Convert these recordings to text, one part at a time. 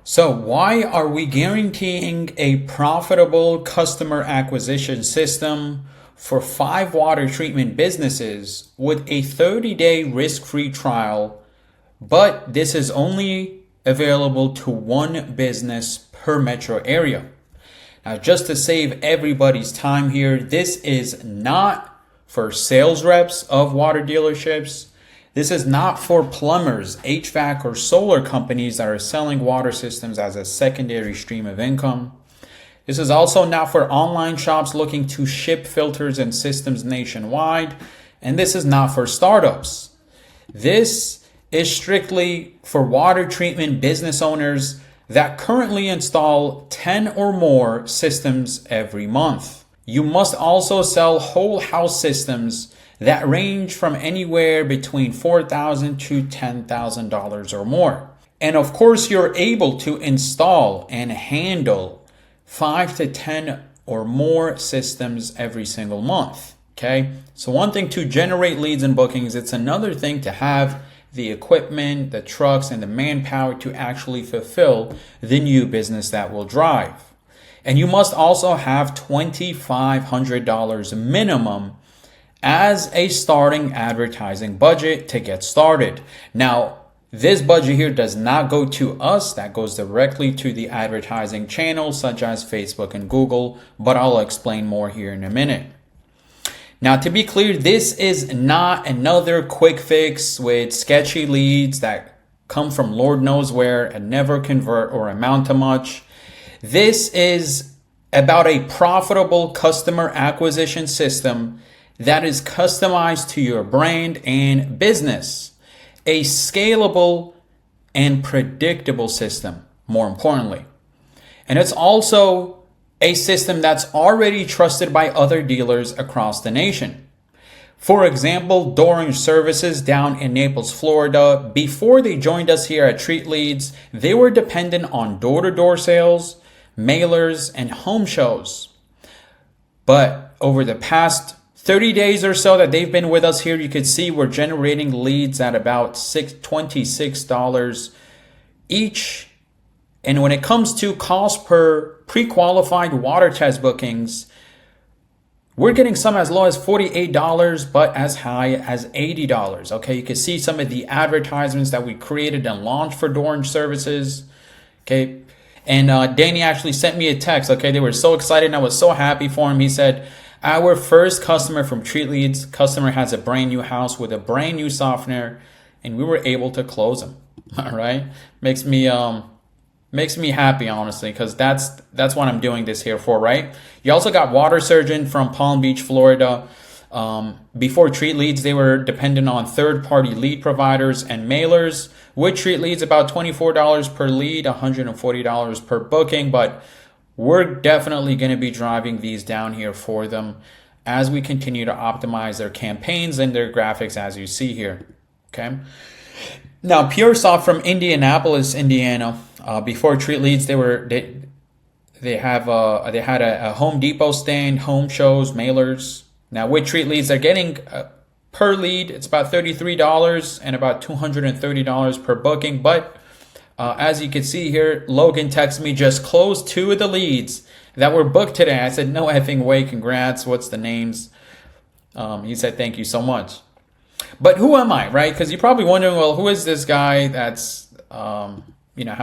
So why are we guaranteeing a profitable customer acquisition system for 5 water treatment businesses with a 30-day risk-free trial, but this is only available to one business per metro area? Now, just to save everybody's time here, this is not for sales reps of water dealerships. This is not for plumbers, HVAC, or solar companies that are selling water systems as a secondary stream of income. This is also not for online shops looking to ship filters and systems nationwide. And this is not for startups. This is strictly for water treatment business owners that currently install 10 or more systems every month. You must also sell whole house systems that range from anywhere between $4,000 to $10,000 or more. And of course, you're able to install and handle 5 to 10 or more systems every single month. Okay, so one thing to generate leads and bookings, it's another thing to have the equipment, the trucks, and the manpower to actually fulfill the new business that will drive. And you must also have $2,500 minimum as a starting advertising budget to get started. Now, this budget here does not go to us. That goes directly to the advertising channels such as Facebook and Google, but I'll explain more here in a minute. Now, to be clear, this is not another quick fix with sketchy leads that come from Lord knows where and never convert or amount to much. This is about a profitable customer acquisition system that is customized to your brand and business. A scalable and predictable system, more importantly. And it's also a system that's already trusted by other dealers across the nation. For example, Dorange Services down in Naples, Florida, before they joined us here at Treat Leads, they were dependent on door-to-door sales, mailers, and home shows. But over the past 30 days or so that they've been with us here, you could see we're generating leads at about $26 each. And when it comes to cost per pre-qualified water test bookings, we're getting some as low as $48, but as high as $80. Okay, you can see some of the advertisements that we created and launched for Dorange Services. Okay, and Danny actually sent me a text. Okay, they were so excited and I was so happy for him. He said, our first customer from Treat Leads, customer has a brand new house with a brand new softener, and we were able to close them. All right, makes me happy, honestly, because that's what I'm doing this here for, right? You also got Water Surgeon from Palm Beach, Florida. Before Treat Leads, they were dependent on third-party lead providers and mailers. With Treat Leads, about $24 per lead, $140 per booking, but we're definitely going to be driving these down here for them as we continue to optimize their campaigns and their graphics, as you see here. Okay. Now, PureSoft from Indianapolis, Indiana. Before Treat Leads, they had a Home Depot stand, home shows, mailers. Now with Treat Leads, they're getting per lead, it's about $33 and about $230 per booking, but as you can see here, Logan texted me, just closed 2 of the leads that were booked today. I said, no effing way, congrats. What's the names? He said, thank you so much. But who am I, right? Because you're probably wondering, well, who is this guy that's, how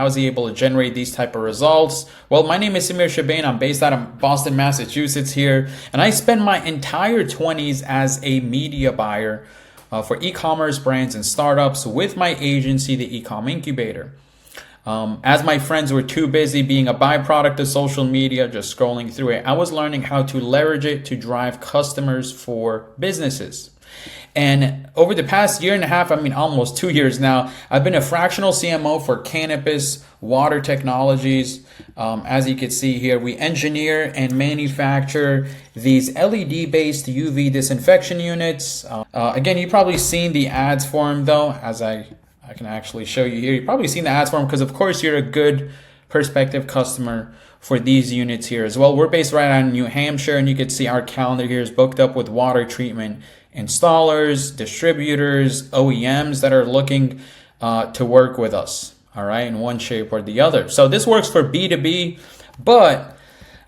is he able to generate these type of results? Well, my name is Samir Shabain. I'm based out of Boston, Massachusetts here. And I spent my entire 20s as a media buyer for e-commerce brands and startups with my agency, the Ecom Incubator. As my friends were too busy being a byproduct of social media, just scrolling through it, I was learning how to leverage it to drive customers for businesses. And over the past year and a half, almost 2 years now, I've been a fractional CMO for Canopus Water Technologies. As you can see here, we engineer and manufacture these LED-based UV disinfection units. Again, you've probably seen the ads for them, though, as I can actually show you here. You've probably seen the ads for them because, of course, you're a good prospective customer for these units here as well. We're based right out in New Hampshire, and you can see our calendar here is booked up with water treatment installers, distributors, OEMs that are looking to work with us. all right, in one shape or the other. So this works for B2B, but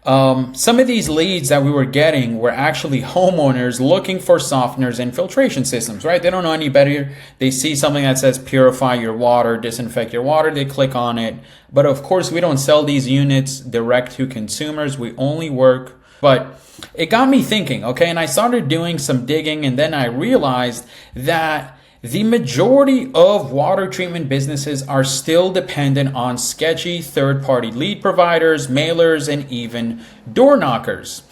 some of these leads that we were getting were actually homeowners looking for softeners and filtration systems, right? They don't know any better. They see something that says purify your water, disinfect your water. They click on it. But of course, we don't sell these units direct to consumers. We only work. But it got me thinking, okay? And I started doing some digging, and then I realized that the majority of water treatment businesses are still dependent on sketchy third-party lead providers, mailers, and even door knockers.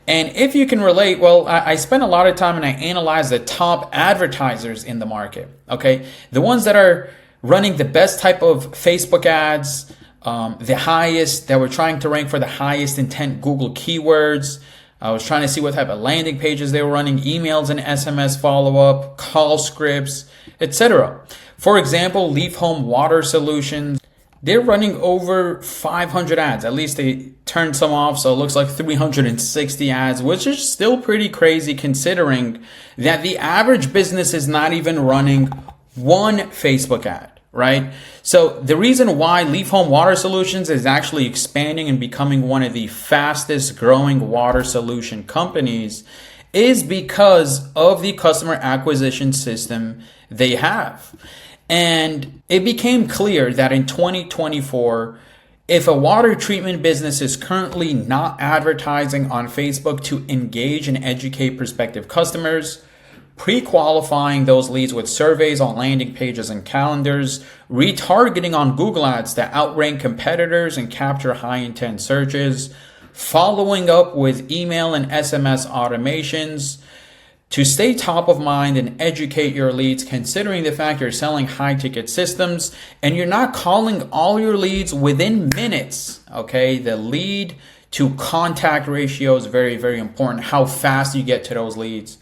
And if you can relate, well, I spent a lot of time and I analyzed the top advertisers in the market, okay? The ones that are running the best type of Facebook ads, the highest, that were trying to rank for the highest intent Google keywords. I was trying to see what type of landing pages they were running, emails and SMS follow-up, call scripts, etc. For example, Leaf Home Water Solutions, they're running over 500 ads. At least they turned some off, so it looks like 360 ads, which is still pretty crazy considering that the average business is not even running one Facebook ad. Right? So the reason why Leaf Home Water Solutions is actually expanding and becoming one of the fastest growing water solution companies is because of the customer acquisition system they have. And it became clear that in 2024, if a water treatment business is currently not advertising on Facebook to engage and educate prospective customers, pre-qualifying those leads with surveys on landing pages and calendars, retargeting on Google Ads to outrank competitors and capture high-intent searches, following up with email and SMS automations to stay top of mind and educate your leads, considering the fact you're selling high-ticket systems and you're not calling all your leads within minutes, okay? The lead to contact ratio is very, very important, how fast you get to those leads.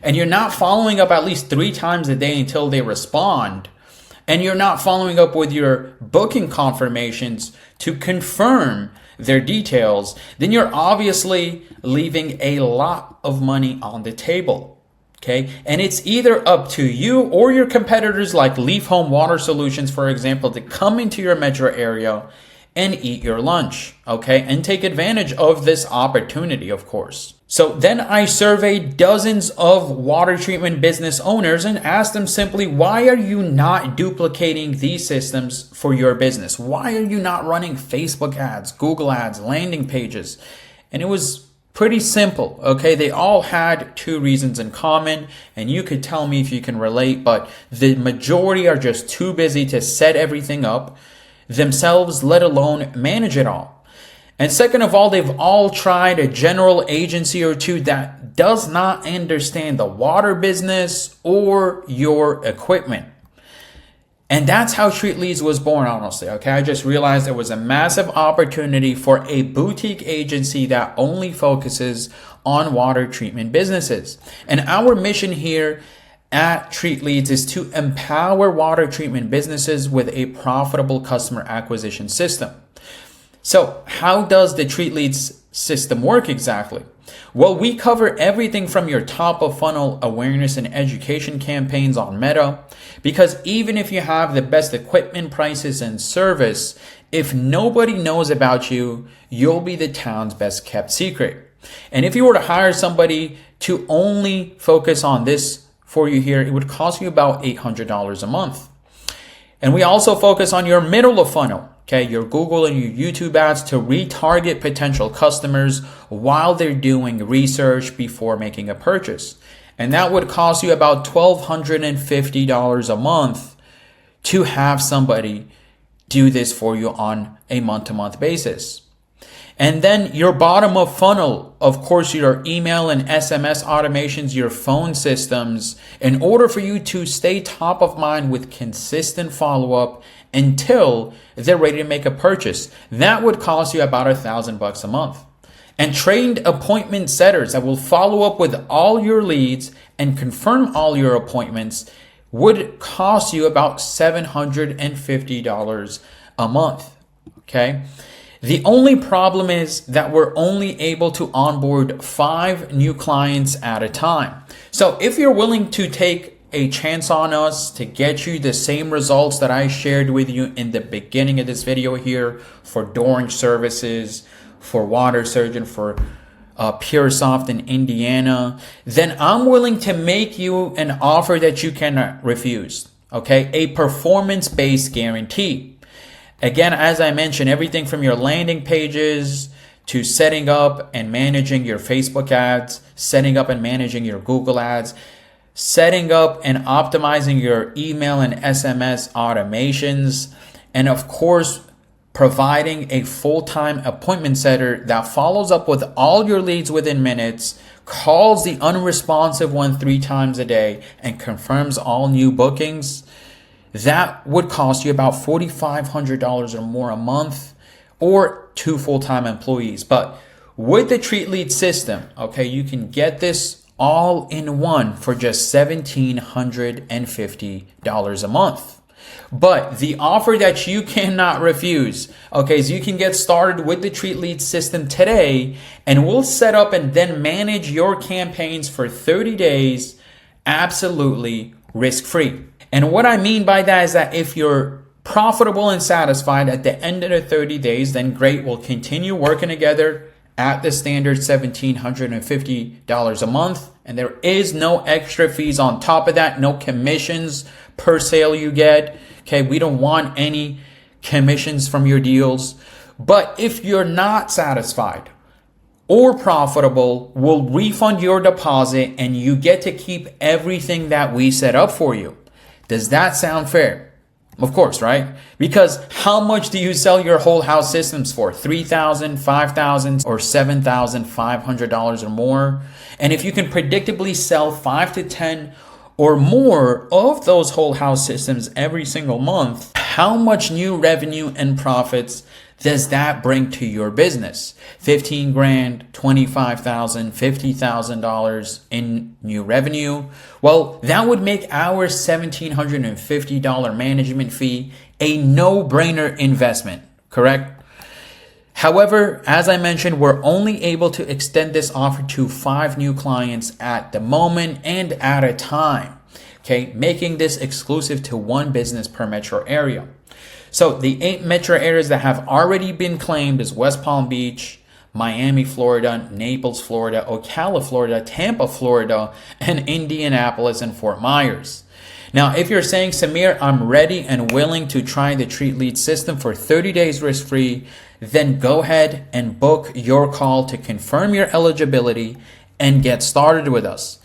And you're not following up at least 3 times a day until they respond. And you're not following up with your booking confirmations to confirm their details. Then you're obviously leaving a lot of money on the table. Okay. And it's either up to you or your competitors like Leaf Home Water Solutions, for example, to come into your metro area and eat your lunch. Okay. And take advantage of this opportunity, of course. So then I surveyed dozens of water treatment business owners and asked them simply, why are you not duplicating these systems for your business? Why are you not running Facebook ads, Google ads, landing pages? And it was pretty simple, okay? They all had 2 reasons in common, and you could tell me if you can relate, but the majority are just too busy to set everything up themselves, let alone manage it all. And second of all, they've all tried a general agency or 2 that does not understand the water business or your equipment. And that's how Treat Leads was born, honestly. Okay, I just realized there was a massive opportunity for a boutique agency that only focuses on water treatment businesses. And our mission here at Treat Leads is to empower water treatment businesses with a profitable customer acquisition system. So how does the Treat Leads system work exactly? Well, we cover everything from your top of funnel awareness and education campaigns on Meta, because even if you have the best equipment, prices, and service, if nobody knows about you, you'll be the town's best kept secret. And if you were to hire somebody to only focus on this for you here, it would cost you about $800 a month. And we also focus on your middle of funnel. Okay, your Google and your YouTube ads to retarget potential customers while they're doing research before making a purchase. And that would cost you about $1,250 a month to have somebody do this for you on a month-to-month basis. And then your bottom of funnel, of course, your email and SMS automations, your phone systems, in order for you to stay top of mind with consistent follow-up until they're ready to make a purchase. That would cost you about $1,000 a month. And trained appointment setters that will follow up with all your leads and confirm all your appointments would cost you about $750 a month. Okay. The only problem is that we're only able to onboard 5 new clients at a time. So if you're willing to take a chance on us to get you the same results that I shared with you in the beginning of this video here for Dorange Services, for Water Surgeon, for PureSoft in Indiana, then I'm willing to make you an offer that you cannot refuse. Okay, a performance-based guarantee. Again, as I mentioned, everything from your landing pages to setting up and managing your Facebook ads, setting up and managing your Google ads, setting up and optimizing your email and SMS automations, and of course, providing a full-time appointment setter that follows up with all your leads within minutes, calls the unresponsive one 3 times a day, and confirms all new bookings. That would cost you about $4,500 or more a month, or 2 full-time employees. But with the TreatLead system, okay, you can get this all in one for just $1,750 a month. But the offer that you cannot refuse, okay, is you can get started with the TreatLead system today, and we'll set up and then manage your campaigns for 30 days absolutely risk-free. And what I mean by that is that if you're profitable and satisfied at the end of the 30 days, then great, we'll continue working together at the standard $1,750 a month. And there is no extra fees on top of that, no commissions per sale you get. Okay, we don't want any commissions from your deals. But if you're not satisfied or profitable, we'll refund your deposit and you get to keep everything that we set up for you. Does that sound fair? Of course, right? because how much do you sell your whole house systems for? $3,000, $5,000, or $7,500 or more? And if you can predictably sell 5 to 10 or more of those whole house systems every single month, how much new revenue and profits does that bring to your business? 15 grand, 25,000, $50,000 in new revenue. Well, that would make our $1,750 management fee a no-brainer investment, correct? However, as I mentioned, we're only able to extend this offer to 5 new clients at the moment and at a time, okay, making this exclusive to 1 business per metro area. So the 8 metro areas that have already been claimed is West Palm Beach, Miami, Florida, Naples, Florida, Ocala, Florida, Tampa, Florida, and Indianapolis and Fort Myers. Now, if you're saying, Samir, I'm ready and willing to try the TreatLead system for 30 days risk-free, then go ahead and book your call to confirm your eligibility and get started with us.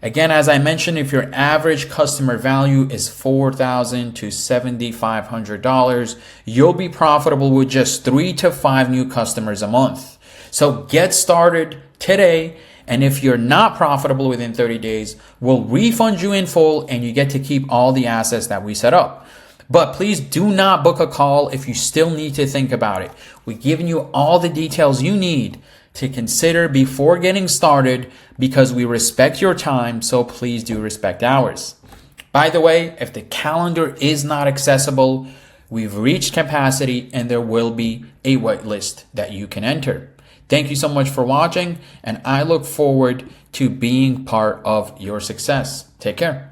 Again, as I mentioned, if your average customer value is $4,000 to $7,500, you'll be profitable with just 3 to 5 new customers a month. So get started today. And if you're not profitable within 30 days, we'll refund you in full and you get to keep all the assets that we set up. But please do not book a call if you still need to think about it. We've given you all the details you need to consider before getting started because we respect your time, so please do respect ours. By the way, if the calendar is not accessible, we've reached capacity and there will be a wait list that you can enter. Thank you so much for watching, and I look forward to being part of your success. Take care.